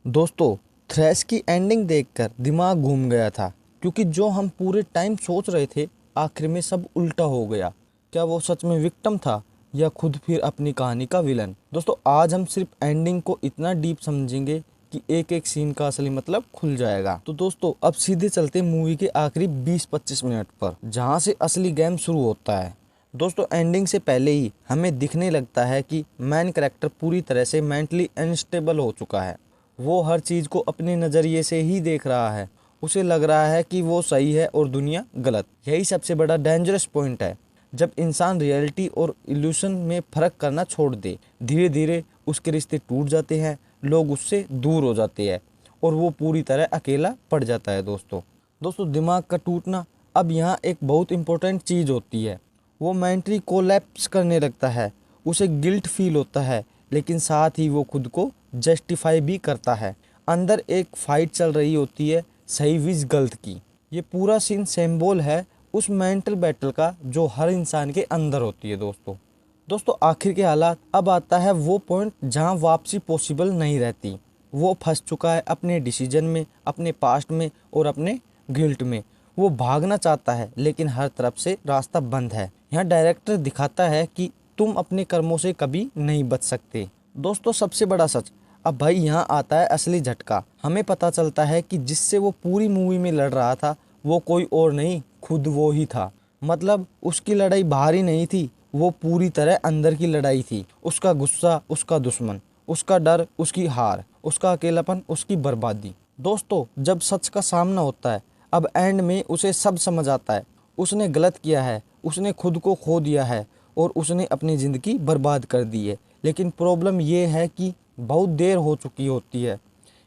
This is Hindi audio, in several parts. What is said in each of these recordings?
दोस्तों, थ्रेश की एंडिंग देखकर दिमाग घूम गया था क्योंकि जो हम पूरे टाइम सोच रहे थे आखिर में सब उल्टा हो गया। क्या वो सच में विक्टिम था या खुद फिर अपनी कहानी का विलन? दोस्तों, आज हम सिर्फ एंडिंग को इतना डीप समझेंगे कि एक एक सीन का असली मतलब खुल जाएगा। तो दोस्तों, अब सीधे चलते मूवी के आखिरी 20-25 मिनट पर, जहाँ से असली गेम शुरू होता है। दोस्तों, एंडिंग से पहले ही हमें दिखने लगता है कि मैन कैरेक्टर पूरी तरह से मेंटली अनस्टेबल हो चुका है। वो हर चीज़ को अपने नज़रिए से ही देख रहा है। उसे लग रहा है कि वो सही है और दुनिया गलत। यही सबसे बड़ा डेंजरस पॉइंट है। जब इंसान रियलिटी और इल्यूशन में फ़र्क करना छोड़ दे, धीरे धीरे उसके रिश्ते टूट जाते हैं, लोग उससे दूर हो जाते हैं और वो पूरी तरह अकेला पड़ जाता है। दोस्तों, दिमाग का टूटना अब यहाँ एक बहुत इंपॉर्टेंट चीज़ होती है। वो मेंटली कोलैप्स करने लगता है, उसे गिल्ट फील होता है, लेकिन साथ ही वो खुद को जस्टिफाई भी करता है। अंदर एक फाइट चल रही होती है, सही विज गलत की। ये पूरा सीन सिंबल है उस मेंटल बैटल का जो हर इंसान के अंदर होती है। दोस्तों, आखिर के हालात अब आता है वो पॉइंट जहाँ वापसी पॉसिबल नहीं रहती। वो फंस चुका है अपने डिसीजन में, अपने पास्ट में और अपने गिल्ट में। वो भागना चाहता है लेकिन हर तरफ से रास्ता बंद है। यहाँ डायरेक्टर दिखाता है कि तुम अपने कर्मों से कभी नहीं बच सकते। दोस्तों, सबसे बड़ा सच, अब भाई यहाँ आता है असली झटका। हमें पता चलता है कि जिससे वो पूरी मूवी में लड़ रहा था वो कोई और नहीं, खुद वो ही था। मतलब उसकी लड़ाई बाहरी नहीं थी, वो पूरी तरह अंदर की लड़ाई थी। उसका गुस्सा उसका दुश्मन, उसका डर उसकी हार, उसका अकेलापन उसकी बर्बादी। दोस्तों, जब सच का सामना होता है, अब एंड में उसे सब समझ आता है। उसने गलत किया है, उसने खुद को खो दिया है और उसने अपनी ज़िंदगी बर्बाद कर दी है। लेकिन प्रॉब्लम ये है कि बहुत देर हो चुकी होती है।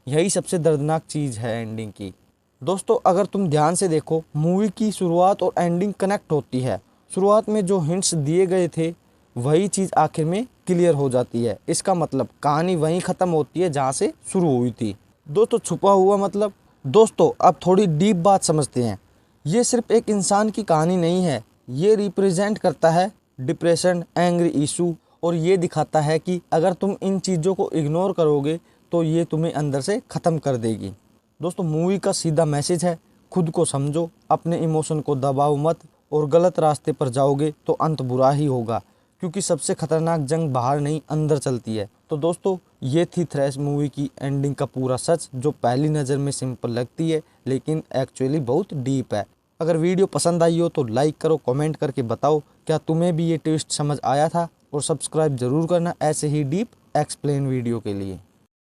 यही सबसे दर्दनाक चीज़ है एंडिंग की। दोस्तों, अगर तुम ध्यान से देखो, मूवी की शुरुआत और एंडिंग कनेक्ट होती है। शुरुआत में जो हिंट्स दिए गए थे वही चीज़ आखिर में क्लियर हो जाती है। इसका मतलब कहानी वहीं ख़त्म होती है जहाँ से शुरू हुई थी। दोस्तों, छुपा हुआ मतलब, दोस्तों अब थोड़ी डीप बात समझते हैं। ये सिर्फ एक इंसान की कहानी नहीं है, ये रिप्रेजेंट करता है डिप्रेशन, एंग्री इशू, और ये दिखाता है कि अगर तुम इन चीज़ों को इग्नोर करोगे तो ये तुम्हें अंदर से ख़त्म कर देगी। दोस्तों, मूवी का सीधा मैसेज है, खुद को समझो, अपने इमोशन को दबाओ मत, और गलत रास्ते पर जाओगे तो अंत बुरा ही होगा, क्योंकि सबसे खतरनाक जंग बाहर नहीं अंदर चलती है। तो दोस्तों, ये थी थ्रैश मूवी की एंडिंग का पूरा सच, जो पहली नज़र में सिंपल लगती है लेकिन एक्चुअली बहुत डीप है। अगर वीडियो पसंद आई हो तो लाइक करो, कमेंट करके बताओ क्या तुम्हें भी ये ट्विस्ट समझ आया था, और सब्सक्राइब ज़रूर करना ऐसे ही डीप एक्सप्लेन वीडियो के लिए।